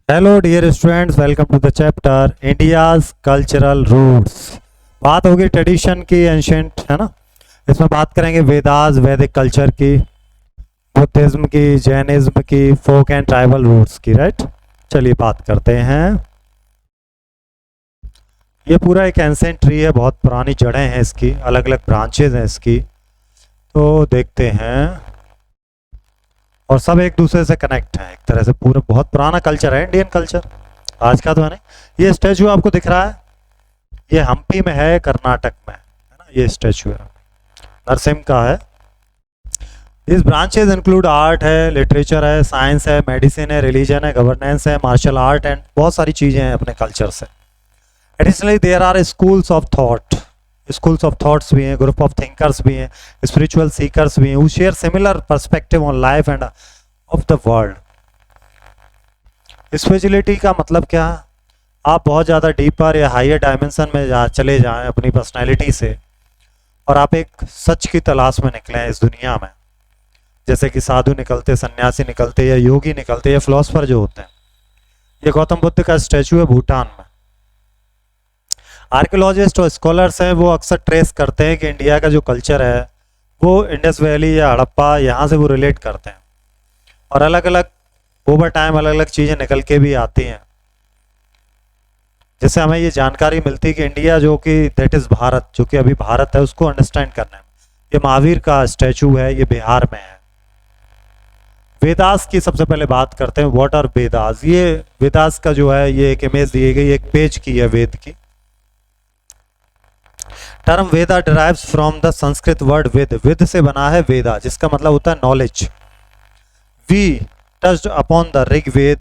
Hello dear students, welcome to the chapter India's cultural roots. बात होगी tradition की, ancient, है ना। इसमें बात करेंगे वेदास, वैदिक कल्चर की, बुद्धिज्म की, जैनिज्म की, फोक एंड ट्राइबल रूट्स की। राइट, चलिए बात करते हैं। ये पूरा एक एंसेंट ट्री है, बहुत पुरानी जड़ें हैं इसकी, अलग अलग ब्रांचेज हैं इसकी। तो देखते हैं, और सब एक दूसरे से कनेक्ट हैं एक तरह से। पूरा बहुत पुराना कल्चर है इंडियन कल्चर, आज का तो है नहीं। ये स्टैचू आपको दिख रहा है, ये हम्पी में है, कर्नाटक में, है ना। ये स्टैचू है, नरसिम्हा का है। इस ब्रांचेज इंक्लूड आर्ट है, लिटरेचर है, साइंस है, मेडिसिन है, रिलीजन है, गवर्नेंस है, मार्शल आर्ट एंड बहुत सारी चीज़ें हैं अपने कल्चर से। Additionally there are schools of thought, schools of thoughts भी हैं, ग्रुप ऑफ थिंकर्स भी हैं, स्पिरिचुअल सीकर्स भी हैं, who share similar perspective on life end of the world. Spirituality का मतलब क्या है? आप बहुत ज़्यादा डीपर या हायर डायमेंशन में चले जाएं अपनी पर्सनैलिटी से, और आप एक सच की तलाश में निकले हैं इस दुनिया में। जैसे कि साधु निकलते, सन्यासी निकलते, या योगी निकलते, या फिलोसफर जो होते हैं। ये गौतम बुद्ध का स्टैचू है भूटान में। आर्कियोलॉजिस्ट और स्कॉलर्स हैं, वो अक्सर ट्रेस करते हैं कि इंडिया का जो कल्चर है वो इंडस वैली या हड़प्पा, यहाँ से वो रिलेट करते हैं, और अलग अलग ओवर टाइम अलग अलग चीज़ें निकल के भी आती हैं। जैसे हमें ये जानकारी मिलती है कि इंडिया जो कि दैट इज़ भारत, जो कि अभी भारत है, उसको अंडरस्टैंड करना है। ये महावीर का स्टैचू है, ये बिहार में है। वेदास की सबसे पहले बात करते हैं। What are Vedas? ये वेदास का जो है, ये एक इमेज दी गई, एक पेज की है वेद की। Term Veda derives from the Sanskrit word vid, विद से बना है वेदा, जिसका मतलब होता है knowledge. We touched upon the Rigveda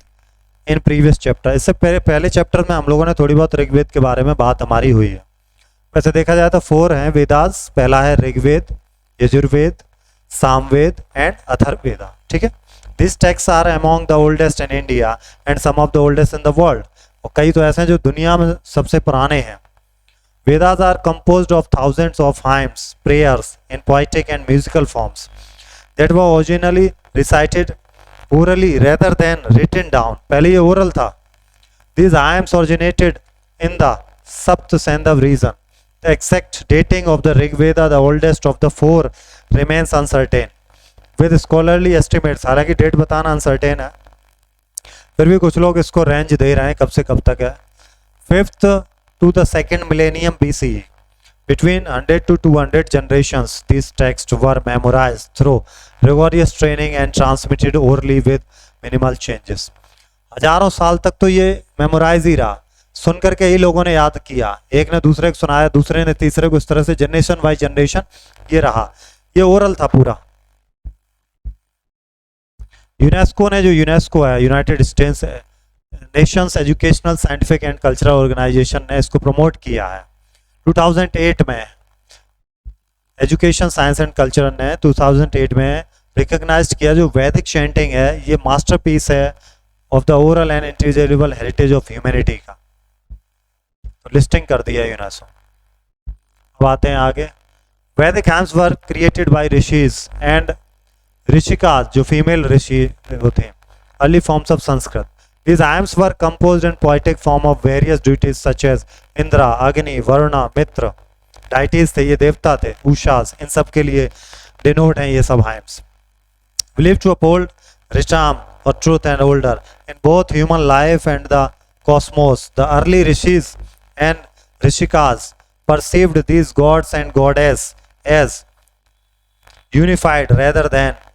in previous chapter. इससे पहले चैप्टर में हम लोगों ने थोड़ी बहुत ऋग्वेद के बारे में बात हमारी हुई है। वैसे देखा जाए तो 4 हैं वेदास। पहला है ऋग्वेद, यजुर्वेद, सामवेद एंड अथर्ववेदा। ठीक है, this text are among the oldest in India and some of the oldest in the world. और कई तो ऐसे हैं जो दुनिया में सबसे पुराने हैं। Vedas are composed of thousands of hymns, prayers in poetic and musical forms that were originally recited orally rather than written down. पहले ये oral था। These hymns originated in the Saptasandhav region. The exact dating of the Rig Veda, the oldest of the 4, remains uncertain. With scholarly estimates, हालांकि date बताना uncertain है, फिर भी कुछ लोग इसको रेंज दे रहे हैं कब से कब तक है। 5th to the 2nd millennium BCE. Between 100 to 200 generations, these texts were memorized through rigorous training and transmitted orally with minimal changes. हजारों साल तक तो ये मेमोराइज ही रहा, सुन करके ही लोगों ने याद किया, एक ने दूसरे को सुनाया, दूसरे ने तीसरे को, इस तरह से जनरेशन बाय जनरेशन ये रहा। ये ओरल था पूरा। यूनेस्को ने, जो यूनेस्को है, United States nations educational scientific and cultural organization, ने इसको प्रमोट किया है। 2008 में एजुकेशन साइंस एंड कल्चर ने 2008 में रिकॉग्नाइज किया जो वैदिक चैंटिंग है, ये मास्टरपीस है of the oral and intelligible heritage of humanity का। तो लिस्टिंग कर दिया यूनेस्को। अब आते हैं आगे। Vedic hymns were created by rishis and rishikas, जो फीमेल ऋषि होते हैं, early forms of Sanskrit. These hymns were composed in poetic form of various deities such as Indra, Agni, Varuna, Mitra. Deities थे, ये देवता थे, उषास, इन सब के लिए डिनोट हैं ये सब hymns. Believed to uphold wisdom or truth and order in both human life and the cosmos. The early rishis and rishikas perceived these gods and goddess as unified rather than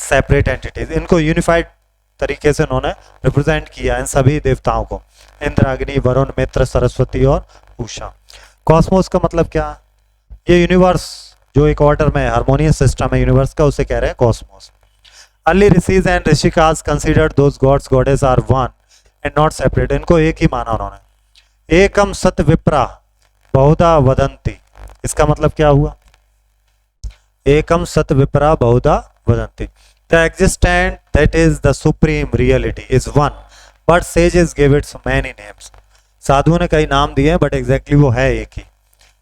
separate entities. इनको unified तरीके से उन्होंने represent किया इन सभी देवताओं को, इंद्र, अग्नि, वरुण, मित्र, सरस्वती और उषा। कॉस्मोस का मतलब क्या? ये यूनिवर्स जो एक ऑर्डर में हार्मोनियस सिस्टम है यूनिवर्स का, उसे कह रहे हैं cosmos. Early rishis and rishikas considered those gods goddess are one and not separate. इनको एक ही माना उन्होंने। एकम सत विप्रा बहुधा वदंती, इसका मतलब क्या हुआ? एकम सत विप्रा बहुधा वदंती, the existent, that is the supreme reality, is one, but sages gave it many names. साधुओं ने कई नाम दिए, but exactly वो है एक ही।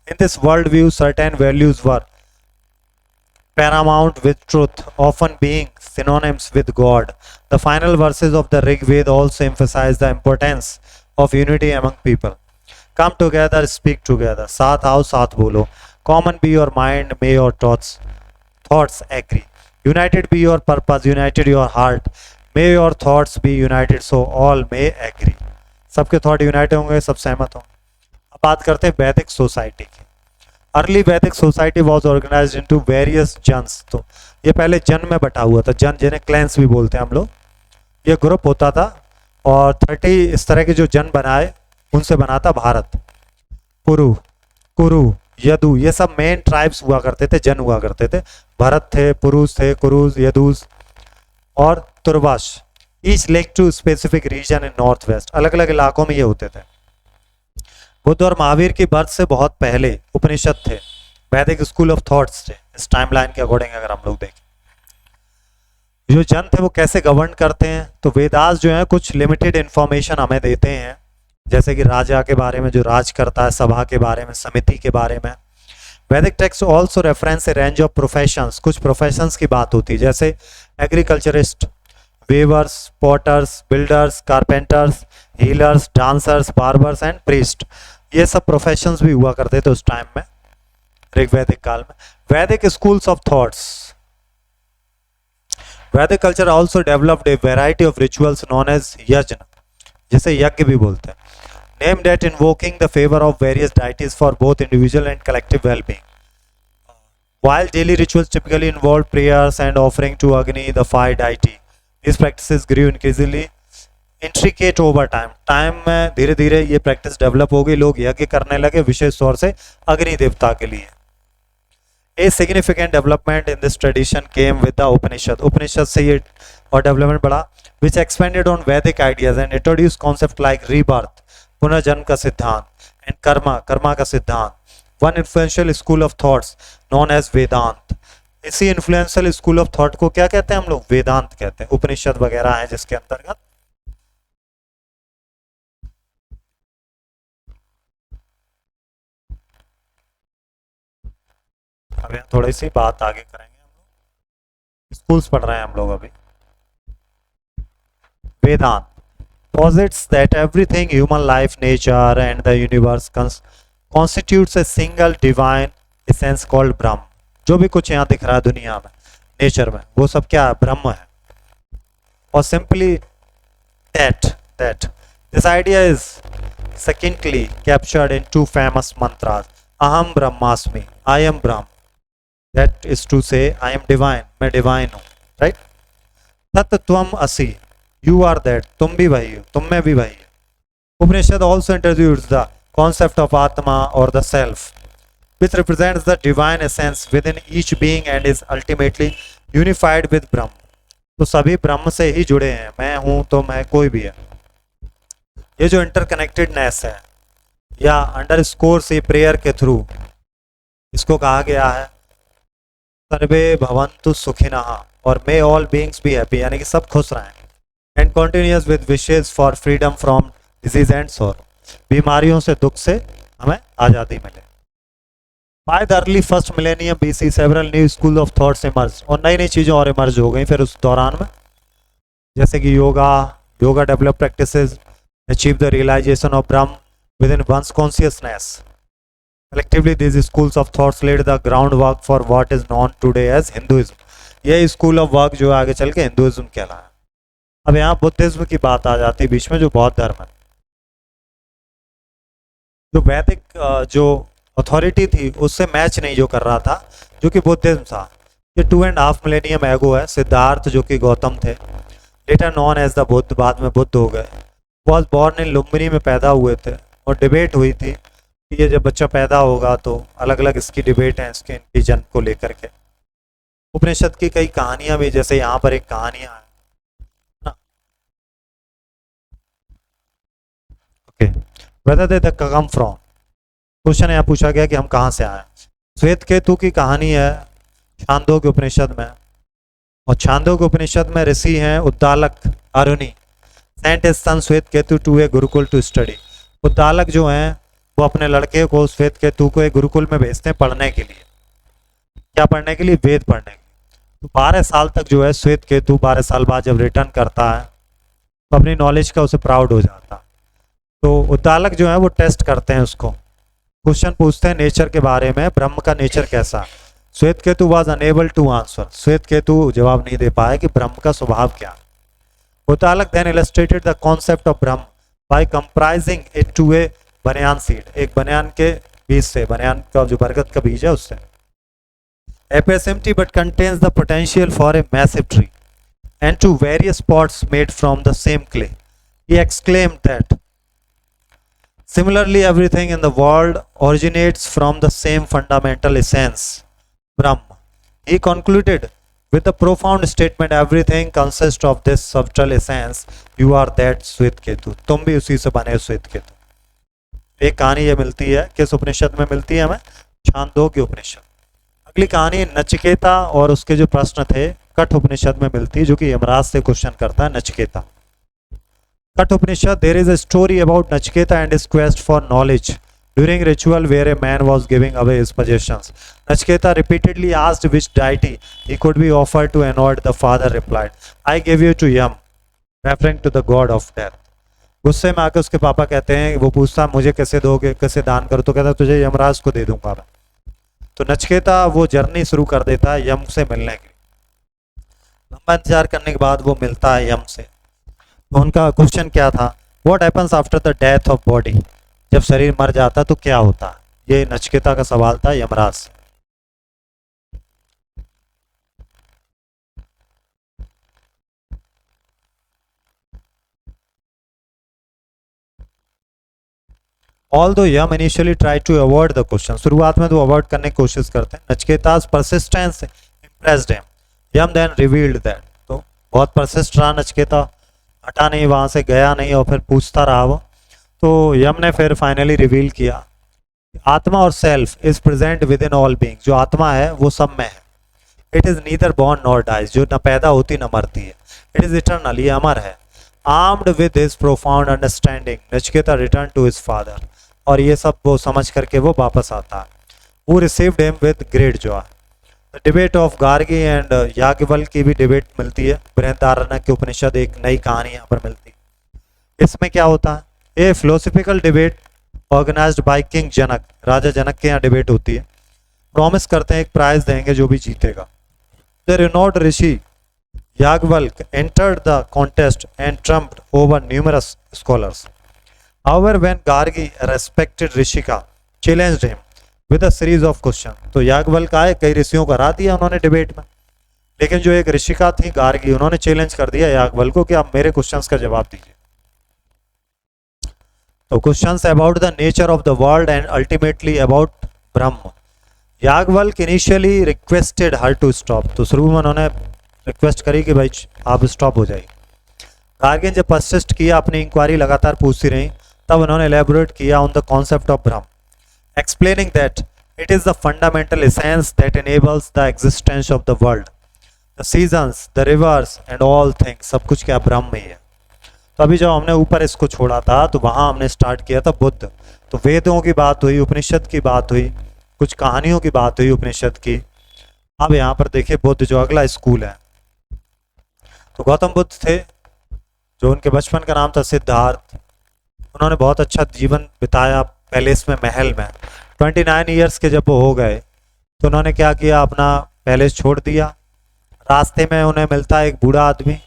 In this world view, certain values were paramount with truth, often being synonyms with God. The final verses of the Rig Veda also emphasize the importance of unity among people. Come together, speak together. साथ आओ, साथ बोलो. Common be your mind, may your thoughts agree. United be your purpose, united your heart. May your thoughts be united, so all may agree. सबके thought unite होंगे, सब सहमत होंगे. अब बात करते हैं वैदिक सोसाइटी की. Early Vedic society was organise into various jans. तो ये पहले जन में बटा हुआ था. जन जिन्हें क्लैंस भी बोलते हैं हम लोग. ये ग्रुप होता था और 30 इस तरह के जो जन बनाए उनसे बना था भारत. पुरु, कुरु, यदु, ये सब मेन ट्राइब्स हुआ करते थे, जन हुआ करते थे. भरत थे, पुरुष थे, कुरुज, यदुस और Turvasha. Each linked to specific region in north west. अलग अलग इलाकों में ये होते थे. बुद्ध और महावीर की बर्थ से बहुत पहले उपनिषद थे, वैदिक स्कूल ऑफ थॉट्स थे. इस टाइमलाइन के अकॉर्डिंग अगर हम लोग देखें, जो जन थे वो कैसे गवर्न करते हैं, तो वेदास जो है कुछ लिमिटेड इंफॉर्मेशन हमें देते हैं, जैसे कि राजा के बारे में जो राज करता है, सभा के बारे में, समिति के बारे में. Vedic text also reference a range of professions. कुछ प्रोफेशंस की बात होती है, जैसे agriculturist, weavers, potters, builders, carpenters, healers, dancers, barbers and priest. ये सब प्रोफेशंस भी हुआ करते थे उस टाइम में, ऋग्वैदिक काल में. Vedic schools of thoughts. Vedic culture also developed a variety of rituals known as yajna, जिसे यज्ञ भी बोलते हैं, named at invoking the favor of various deities for both individual and collective well-being. While daily rituals typically involved prayers and offering to Agni, the fire deity, these practices grew increasingly intricate over time. Time में धीरे धीरे ये practice develop हो गई, लोग यज्ञ करने लगे विशेष तौर से अग्नि देवता के लिए. A significant development in this tradition came with the Upanishad. उपनिषद से ये और डेवलपमेंट बढ़ा, which expanded on Vedic ideas and introduced concepts like rebirth, पुनर्जन्म का सिद्धांत, एंड कर्मा का सिद्धांत. One influential school of thoughts known as Vedanta. इसी इन्फ्लुएंशियल स्कूल ऑफ थॉट को क्या कहते हैं हम लोग? वेदांत कहते हैं. उपनिषद वगैरह हैं जिसके अंतर्गत. अब यहाँ थोड़ी सी बात आगे करेंगे हम लोग. स्कूल्स पढ़ रहे हैं हम लोग अभी. वेदांत posits that everything, human life, nature and the universe constitutes a single divine essence called Brahm. जो भी कुछ यहाँ दिख रहा है दुनिया में, नेचर में, वो सब क्या है? ब्रह्म है. और simply that this idea is succinctly captured in two famous mantras. Aham Brahmasmi, I am Brahm. That is to say, I am divine, मैं divine हूँ, right? तत् त्वम असि, you are that, तुम भी वही हो, तुम में भी वही है. उपनिषद also introduces the concept of Atma or the self, which represents the divine essence within each being and is ultimately unified with Brahm. तो सभी ब्रह्म से ही जुड़े हैं, मैं हूँ तो मैं कोई भी है. ये जो इंटरकनेक्टेडनेस है या अंडरस्कोर से प्रेयर के थ्रू इसको कहा गया है सर्वे भवन्तु सुखिनः और मे ऑल बीइंग्स बी हैप्पी, यानी कि सब खुश रहें. And continuous with wishes for freedom from disease and sorrow. बीमारियों से, दुख से हमें आज़ादी मिले. By the early first millennium BC several new school of thoughts emerge. और नई नई चीज़ें और इमर्ज हो गई फिर उस दौरान में, जैसे कि yoga develop practices achieve the realisation of Brahman within one's consciousness. Collectively, these schools of thoughts laid the groundwork for what is known today as Hinduism. यह स्कूल ऑफ वर्क जो आगे चल के हिंदुइज्म कहलाया. अब यहाँ बुद्धिज्म की बात आ जाती है बीच में, जो बौद्ध धर्म है. जो वैदिक जो अथॉरिटी थी उससे मैच नहीं जो कर रहा था, जो कि बुद्धिज्म था. ये 2.5 मिलेनियम एगो है. सिद्धार्थ जो कि गौतम थे, later known as the Buddha, बाद में बुद्ध हो गए, वॉज बॉर्न इन लुम्बिनी में पैदा हुए थे. और डिबेट हुई थी कि ये जब बच्चा पैदा होगा तो अलग अलग इसकी डिबेट है इसके इनकी जन्म को लेकर के. उपनिषद की कई कहानियां भी, जैसे यहाँ पर एक कहानियां है ना. Okay, whether they come from. Question यहाँ पूछा गया कि हम कहाँ से आए. श्वेत केतु की कहानी है छांदोग्य उपनिषद में. और छांदोग्य उपनिषद में ऋषि हैं Uddalaka Aruni, sent his son Shvetaketu to a gurukul to study. Uddalaka जो हैं वो अपने लड़के को श्वेत केतु को एक गुरुकुल में भेजते हैं पढ़ने के लिए. क्या पढ़ने के लिए? वेद पढ़ने के लिए। तो 12 साल तक जो है श्वेत केतु 12 साल बाद जब रिटर्न करता है तो अपनी नॉलेज का उसे प्राउड हो जाता है। तो उद्दालक जो है वो टेस्ट करते हैं उसको, क्वेश्चन पूछते हैं नेचर के बारे में, ब्रह्म का नेचर कैसा। Shvetaketu was unable to answer, Shvetaketu जवाब नहीं दे पाए कि ब्रह्म का स्वभाव क्या। Uddalaka then illustrated the concept of Brahman by comprising it to a banyan seed, एक बनियान के बीज से, बनियान का जो बरगद का बीज है उससे। appears empty but contains the potential for a massive tree, and to various pots made from the same clay. He exclaimed that similarly everything in the world originates from the same fundamental essence, Brahma. He concluded with the profound statement, everything consists of this subtle essence, you are that Shwetketu, तुम भी उसी से बने श्वेतकेतु। एक कहानी ये मिलती है, किस उपनिषद में मिलती है हमें? छांदोग्य उपनिषद। अगली कहानी नचिकेता और उसके जो प्रश्न थे कठ उपनिषद में मिलती है, जो कि यमराज से क्वेश्चन करता है Nachiketa. Katha Upanishad, there is a story about Nachiketa and his quest for knowledge during ritual where a man was giving away his possessions. Nachiketa repeatedly asked which deity he could be offered to annoyed. The father replied, I give you to Yama, referring to the god of death. गुस्से में आकर उसके पापा कहते हैं, वो पूछता मुझे कैसे दोगे, कैसे दान करो, तो कहता तुझे यमराज को दे दूंगा मैं। तो नचिकेता वो जर्नी शुरू कर देता है यम से मिलने की। लंबा इंतजार करने के बाद वो मिलता है यम से। तो उनका क्वेश्चन क्या था? What happens after the death of body, जब शरीर मर जाता तो क्या होता है? ये नचिकेता का सवाल था यमराज से। Although Yam initially tried to avoid the question, शुरुआत में तो अवॉइड करने की कोशिश करते हैं। नचिकेता's persistence impressed him. Yam then revealed that, तो बहुत परसिस्ट रहा नचिकेता, हटा नहीं, वहां से गया नहीं और फिर पूछता रहा वो। तो यम ने फिर फाइनली रिवील किया, आत्मा और self is present within all being, जो आत्मा है वो सब में है। It is neither born nor dies, जो न पैदा होती न मरती है। इट इज इटर्नल, ये अमर है। Armed with his profound understanding, Nachiketa return to his father, और ये सब वो समझ करके वो वापस आता है। वो received him with great Joy. Debate of Gargi and Yajnavalkya की भी डिबेट मिलती है। बृहदारण्यक के उपनिषद एक नई कहानी यहाँ पर मिलती है। इसमें क्या होता है? A philosophical debate organised by king Janaka, राजा जनक के यहाँ डिबेट होती है। प्रॉमिस करते हैं एक प्राइज देंगे जो भी जीतेगा। The renowned Rishi Yajnavalkya entered the contest and trumped over numerous scholars. However, when Gargi, a respected Rishika, challenged him with a series of questions, तो याज्ञवल्क्य आए, कई ऋषियों को हरा दिया उन्होंने डिबेट में, लेकिन जो एक ऋषिका थी गार्गी, उन्होंने चैलेंज कर दिया याज्ञवल्क्य को कि आप मेरे क्वेश्चंस का जवाब दीजिए। तो questions about the nature of the world and ultimately about Brahman. Yajnavalkya initially requested her to stop, तो शुरू में उन्होंने रिक्वेस्ट करी कि भाई आप स्टॉप हो जाइए। गार्गी ने जब परसिस्ट किया, अपनी इंक्वायरी लगातार पूछती रही, तब उन्होंने एलेबोरेट किया on the concept of Brahma, explaining that it is the fundamental essence that enables the existence of the world, the seasons, the reverse and all things, सब कुछ क्या ब्रह्म ही है। तो अभी जब हमने ऊपर इसको छोड़ा था तो वहां हमने स्टार्ट किया था बुद्ध, तो वेदों की बात हुई, उपनिषद की बात हुई, कुछ कहानियों की बात हुई उपनिषद की। अब यहाँ पर देखिए बुद्ध, जो अगला स्कूल है। तो गौतम बुद्ध थे, जो उनके बचपन का नाम था सिद्धार्थ। उन्होंने बहुत अच्छा जीवन बिताया पैलेस में, महल में। 29 ईयर्स के जब वो हो गए तो उन्होंने क्या किया, अपना पैलेस छोड़ दिया। रास्ते में उन्हें मिलता है एक बूढ़ा आदमी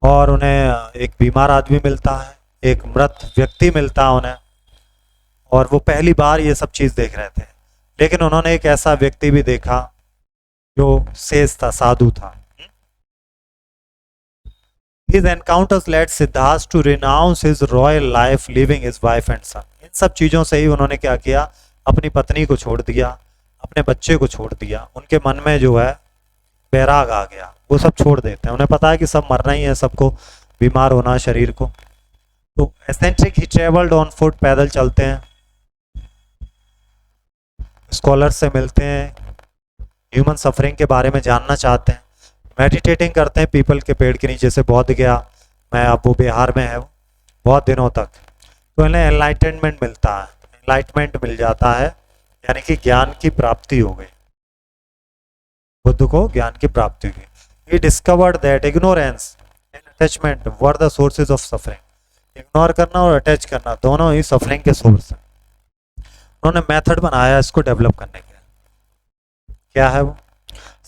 और उन्हें एक बीमार आदमी मिलता है, एक मृत व्यक्ति मिलता है उन्हें, और वो पहली बार ये सब चीज़ देख रहे थे। लेकिन उन्होंने एक ऐसा व्यक्ति भी देखा जो शेष था, साधु था। His encounters led Siddharth to renounce his royal life, leaving his wife and son. इन सब चीज़ों से ही उन्होंने क्या किया, अपनी पत्नी को छोड़ दिया, अपने बच्चे को छोड़ दिया। उनके मन में जो है बैराग आ गया, वो सब छोड़ देते हैं। उन्हें पता है कि सब मरना ही है, सबको बीमार होना शरीर को। तो eccentric he travelled on foot, पैदल चलते हैं, स्कॉलर से मिलते हैं, ह्यूमन सफरिंग के बारे में जानना चाहते हैं, मेडिटेटिंग करते हैं पीपल के पेड़ के नीचे से। बौद्ध गया मैं, अब वो बिहार में है वो, बहुत दिनों तक। तो इन्हें एनलाइटनमेंट मिलता है, एनलाइटमेंट मिल जाता है, यानी कि ज्ञान की प्राप्ति हो गई। बुद्ध को ज्ञान की प्राप्ति हुई. He discovered that ignorance and attachment were the sources of suffering. Ignore करना और अटैच करना दोनों ही सफरिंग के सोर्स हैं. उन्होंने मेथड बनाया इसको डेवलप करने के. क्या है वो?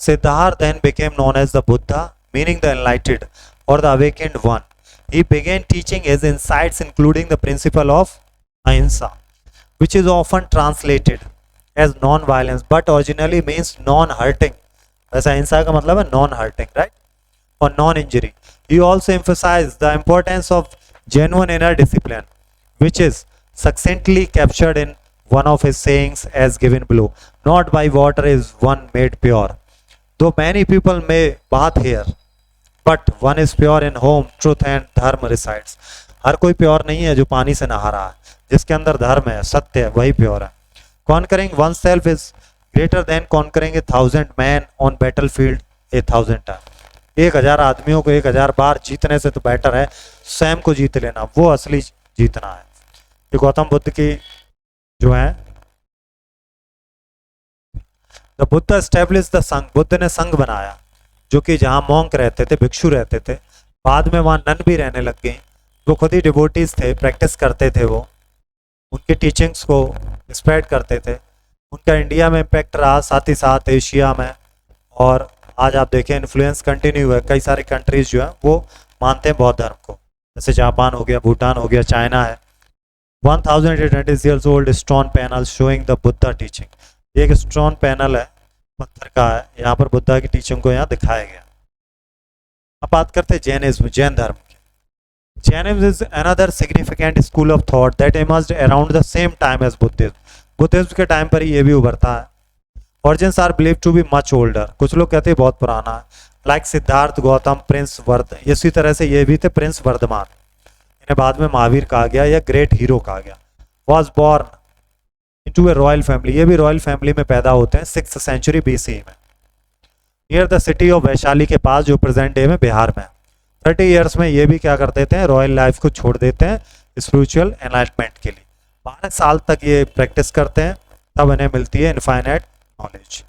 Siddhartha then became known as the Buddha, meaning the enlightened or the awakened one. He began teaching his insights, including the principle of ahimsa, which is often translated as non-violence, but originally means non-hurting. वैसे अहिंसा का मतलब है non-hurting, right? Or non-injury. He also emphasized the importance of genuine inner discipline, which is succinctly captured in one of his sayings as given below. Not by water is one made pure. Though many people may bath here, but one is pure in whom truth and dharma resides. हर कोई pure नहीं है जो पानी से नहा रहा है. जिसके अंदर धर्म है, सत्य है, वही प्योर है. Conquering oneself is greater than conquering 1,000 men on battlefield 1,000 times. 1,000 आदमियों को 1,000 बार जीतने से तो बेटर है स्वयं को जीत लेना. वो असली जीतना है. ये गौतम बुद्ध की जो है द बुद्ध एस्टेब्लिश द संघ. बुद्ध ने संघ बनाया जो कि जहाँ मॉन्क रहते थे, भिक्षु रहते थे. बाद में वहाँ नन भी रहने लग गई. वो खुद ही डिवोटीज थे, प्रैक्टिस करते थे. वो उनकी टीचिंग्स को स्प्रेड करते थे. उनका इंडिया में इम्पैक्ट रहा, साथ ही साथ एशिया में. और आज आप देखें इन्फ्लुएंस कंटिन्यू है. कई सारे कंट्रीज जो है वो मानते हैं बौद्ध धर्म को, जैसे जापान हो गया, भूटान हो गया, चाइना है. 1820 years old stone panel showing the Buddha teaching. एक स्टोन पैनल है, पत्थर का है. यहाँ पर बुद्धा की टीचिंग को यहाँ दिखाया गया. अब बात करते हैं जैनिज्म, जैन धर्म की. Jainism is another significant school of thought that emerged around the same time as Buddhism. Buddhism के टाइम पर ही ये भी उभरता है. Origins are believed to be much older. कुछ लोग कहते हैं बहुत पुराना है. Like Siddhartha, Gautama, prince Vardh. इसी तरह से ये भी थे प्रिंस वर्धमान. इन्हें बाद में महावीर कहा गया या ग्रेट हीरो कहा गया. Was born into a royal family. ये भी रॉयल फैमिली में पैदा होते हैं 6th century BC में. Near the city of Vaishali के पास, जो प्रेजेंट डे में बिहार में. 30 ईयर्स में ये भी क्या कर देते हैं, रॉयल लाइफ को छोड़ देते हैं स्पिरिचुअल एनलाइटमेंट के लिए. 12 साल तक ये प्रैक्टिस करते हैं, तब इन्हें मिलती है इनफाइनाइट नॉलेज.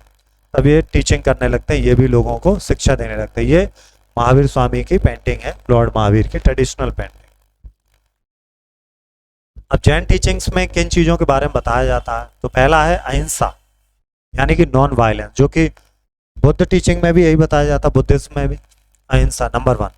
तब ये टीचिंग करने लगते हैं, ये भी लोगों को शिक्षा देने लगते हैं. ये महावीर स्वामी की पेंटिंग है, लॉर्ड महावीर की ट्रेडिशनल पेंटिंग. अब जैन टीचिंग्स में किन चीज़ों के बारे में बताया जाता है, तो पहला है अहिंसा, यानी कि नॉन वायलेंस, जो कि बुद्ध टीचिंग में भी यही बताया जाता है, बुद्धिज्म में भी. अहिंसा number 1.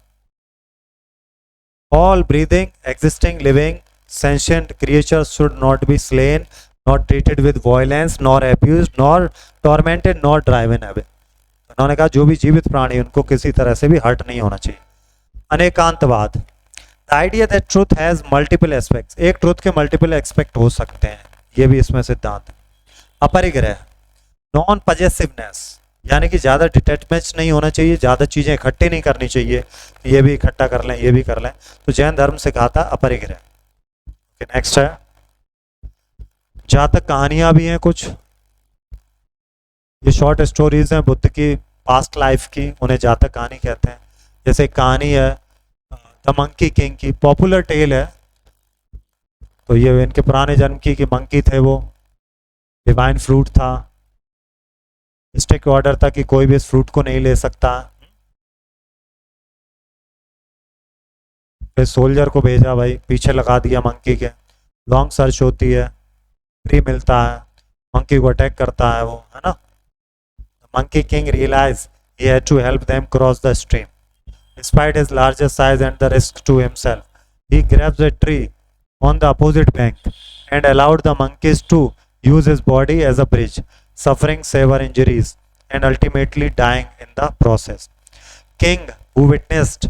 All breathing, existing, living, sentient creatures should not be slain, not treated with violence, nor abused, nor tormented, nor driven away. उन्होंने कहा जो भी जीवित प्राणी उनको किसी तरह से भी हर्ट नहीं होना चाहिए. अनेकांतवाद. The idea that truth has multiple aspects. एक ट्रुथ के मल्टीपल एक्सपेक्ट हो सकते हैं, ये भी इसमें सिद्धांत. अपरिग्रह. नॉन पजेसिवनेस, यानी कि ज़्यादा डिटैचमेंट नहीं होना चाहिए, ज़्यादा चीज़ें इकट्ठी नहीं करनी चाहिए, ये भी इकट्ठा कर लें, ये भी कर लें. तो जैन धर्म सिखाता अपरिग्रह. नेक्स्ट है जातक कहानियाँ भी हैं कुछ. ये शॉर्ट स्टोरीज हैं बुद्ध की पास्ट लाइफ की, उन्हें जातक कहानी कहते हैं. जैसे एक कहानी है द मंकी किंग की, पॉपुलर टेल है. तो ये इनके पुराने जन्म की कि मंकी थे, वो डिवाइन फ्रूट था, स्ट्रिक्ट ऑर्डर था कि कोई भी इस फ्रूट को नहीं ले सकता. फिर सोल्जर को भेजा, भाई पीछे लगा दिया मंकी के. लॉन्ग सर्च होती है, फ्री मिलता है, मंकी को अटैक करता है वो, है ना. Monkey king realize he had to help them cross the stream. Despite his larger size and the risk to himself, he grabs a tree on the opposite bank and allowed the monkeys to use his body as a bridge, suffering severe injuries and ultimately dying in the process. King, who witnessed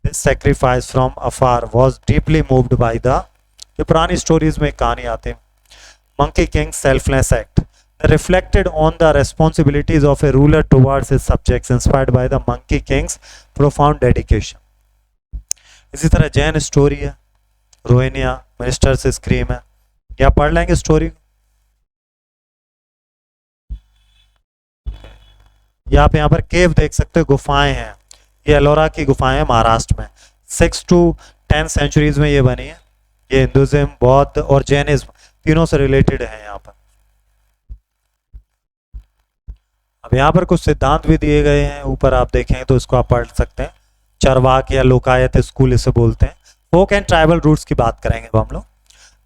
this sacrifice from afar, was deeply moved by the. ये पुरानी stories में कहानी आते हैं. Monkey King's selfless act reflected on the responsibilities of a ruler towards his subjects, inspired by the Monkey King's profound dedication. इसी तरह Jain story है, रोहिनिया minister से स्क्रीम है, क्या पढ़ लेंगे स्टोरी. ये आप यहाँ पर केव देख सकते हो, गुफाएं हैं. ये एलोरा की गुफाएं हैं महाराष्ट्र में. 6 to 10 सेंचुरीज में ये बनी है. ये हिंदुइज्म, बौद्ध और जैनिज्म तीनों से रिलेटेड है यहाँ पर. अब यहाँ पर कुछ सिद्धांत भी दिए गए हैं, ऊपर आप देखेंगे तो इसको आप पढ़ सकते हैं। चरवाक या लोकायत स्कूल इसे बोलते हैं। फोक एंड ट्राइबल रूट्स की बात करेंगे अब हम लोग।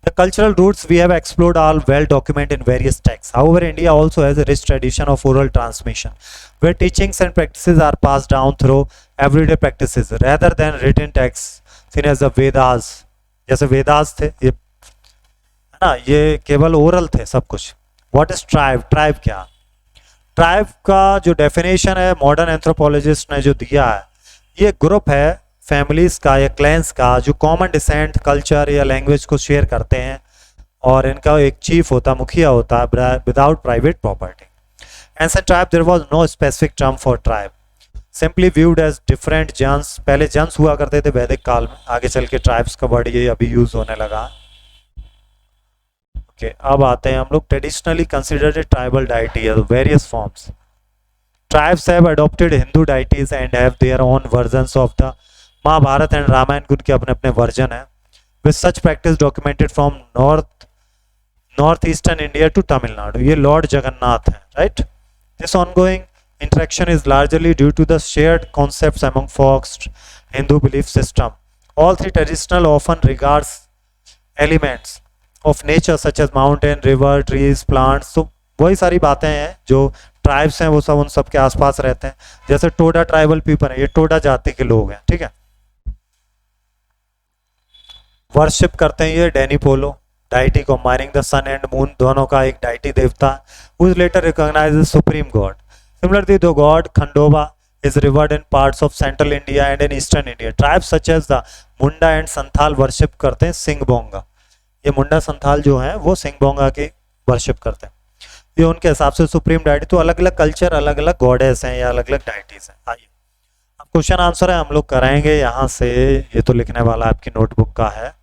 The cultural roots we have explored are well documented in various texts. However, India also has a rich tradition of oral transmission, where teachings and practices are passed down through everyday practices rather than written texts, seen as the Vedas. जैसे वेदास थे ये, है ना, ये केवल oral थे सब कुछ। What is tribe? Tribe क्या? ट्राइब का जो डेफिनेशन है मॉडर्न एंथ्रोपोलॉजिस्ट ने जो दिया है, ये ग्रुप है फैमिलीज का या क्लैंस का जो कॉमन डिसेंट, कल्चर या लैंग्वेज को शेयर करते हैं, और इनका एक चीफ होता है, मुखिया होता है, without private property. Ancient tribe there was no specific term for tribe, simply viewed as different jans. पहले जन्स हुआ करते थे वैदिक काल में, आगे चल के ट्राइब्स का वर्ड ये अभी यूज होने लगा। ओके, अब आते हैं हम लोग traditionally considered tribal deity various forms. Tribes have adopted Hindu deities and have their own versions of the Mahabharata and Ramayana, के अपने अपने वर्जन है। With such practice documented from north eastern India to Tamil Nadu. ये लॉर्ड जगन्नाथ है, right. This ongoing interaction is largely due to the shared concepts among folks Hindu belief system. All three traditional often regards elements of nature such as mountain, river, trees, plants. So वही सारी बातें हैं जो tribes हैं वो सब उन सब के आसपास रहते हैं। जैसे टोडा ट्राइबल पीपल है, ये टोडा जाति के लोग हैं, ठीक है। वर्शिप करते हैं ये डैनी पोलो डाइटी को, meaning the sun and moon, दोनों का एक डाइटी देवता, who is later recognized as supreme god. Similarly, the god Khandova is revered in parts of central India and in eastern India. Tribes such as the Munda and Santhal worship करते हैं सिंगबोंगा। ये मुंडा संथाल जो हैं वो सिंगबोंगा की worship करते हैं। ये उनके हिसाब से सुप्रीम डाइटी। तो अलग अलग कल्चर, अलग अलग गॉडेस हैं या अलग अलग डाइटीज हैं। आइए अब क्वेश्चन आंसर है हम लोग कराएंगे यहाँ से। ये तो लिखने वाला आपकी नोटबुक का है।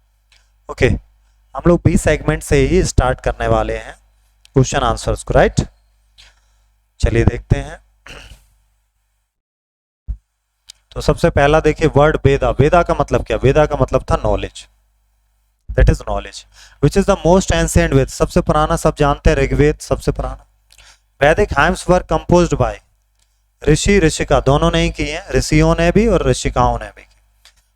ओके, हम लोग बी सेगमेंट से ही स्टार्ट करने वाले हैं क्वेश्चन आंसर्स को, राइट। चलिए देखते हैं। तो सबसे पहला देखिए वर्ड वेदा। वेदा का मतलब क्या? वेदा का मतलब था knowledge, that is knowledge. Which is the most ancient Veda? सबसे पुराना, सब जानते हैं ऋग्वेद सबसे पुराना। Vedic hymns were composed by rishi rishika, दोनों ने ही की है, ऋषियों ने भी और ऋषिकाओं ने भी की।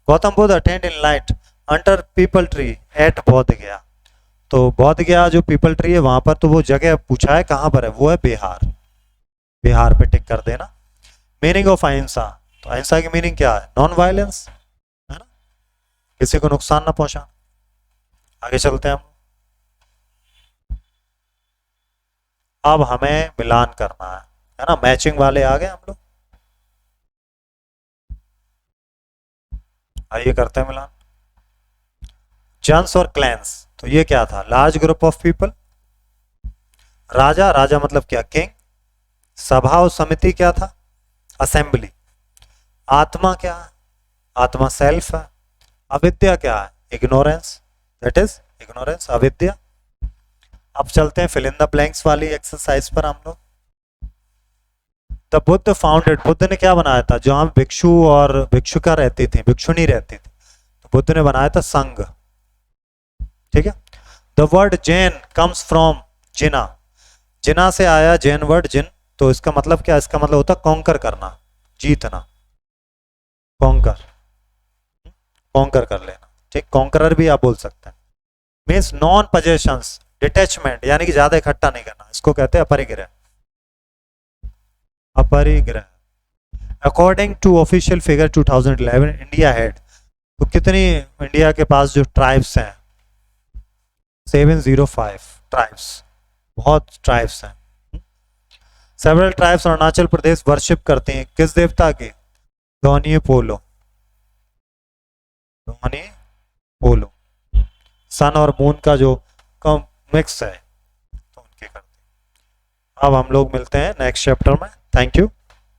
Gautam Buddha attend in light under people tree eight बोध गया। तो बोध गया जो पीपल ट्री है वहां पर, तो वो जगह पूछा है कहां पर है, वो है बिहार। बिहार पे टिक कर देना। मीनिंग ऑफ अहिंसा, तो अहिंसा की मीनिंग क्या है? नॉन वायलेंस, है ना, किसी को नुकसान ना पहुंचा। आगे चलते हैं हम। अब हमें मिलान करना है ना, मैचिंग वाले आ गए हम लोग। आइए करते हैं मिलान। जन्स और क्लैंस, तो ये क्या था? Large group of people. राजा, राजा मतलब क्या? किंग। सभा और समिति क्या था? असेंबली। आत्मा क्या है? आत्मा सेल्फ है। अविद्या क्या है? इग्नोरेंस, दैट इज इग्नोरेंस, अविद्या। अब चलते हैं फिल इन द ब्लैंक्स वाली एक्सरसाइज पर हम लोग। द बुद्ध फाउंडेड, बुद्ध ने क्या बनाया था? जहां भिक्षु और भिक्षुका रहती थी, भिक्षुणी रहती थी, तो बुद्ध ने बनाया था संघ, ठीक है। The word Jain comes from Jina, Jina से आया जैन वर्ड जिन। तो इसका मतलब क्या? इसका मतलब होता कॉन्कर करना, जीतना, कॉन्कर, कॉन्कर कर लेना, ठीक। कॉन्करर भी आप बोल सकते हैं। मीन्स नॉन पजेशंस, डिटैचमेंट, यानी कि ज्यादा इकट्ठा नहीं करना, इसको कहते हैं अपरिग्रह, अपरिग्रह। According to official figure 2011 India had, तो कितनी इंडिया के पास जो ट्राइब्स हैं? 705 ट्राइब्स, बहुत ट्राइब्स हैं। Several tribes Arunachal Pradesh worship करते हैं किस देवता के? दोनी पोलो, दोनी पोलो। सन और मून का जो मिक्स है तो उनके करते हैं। अब हम लोग मिलते हैं नेक्स्ट चैप्टर में। Thank you.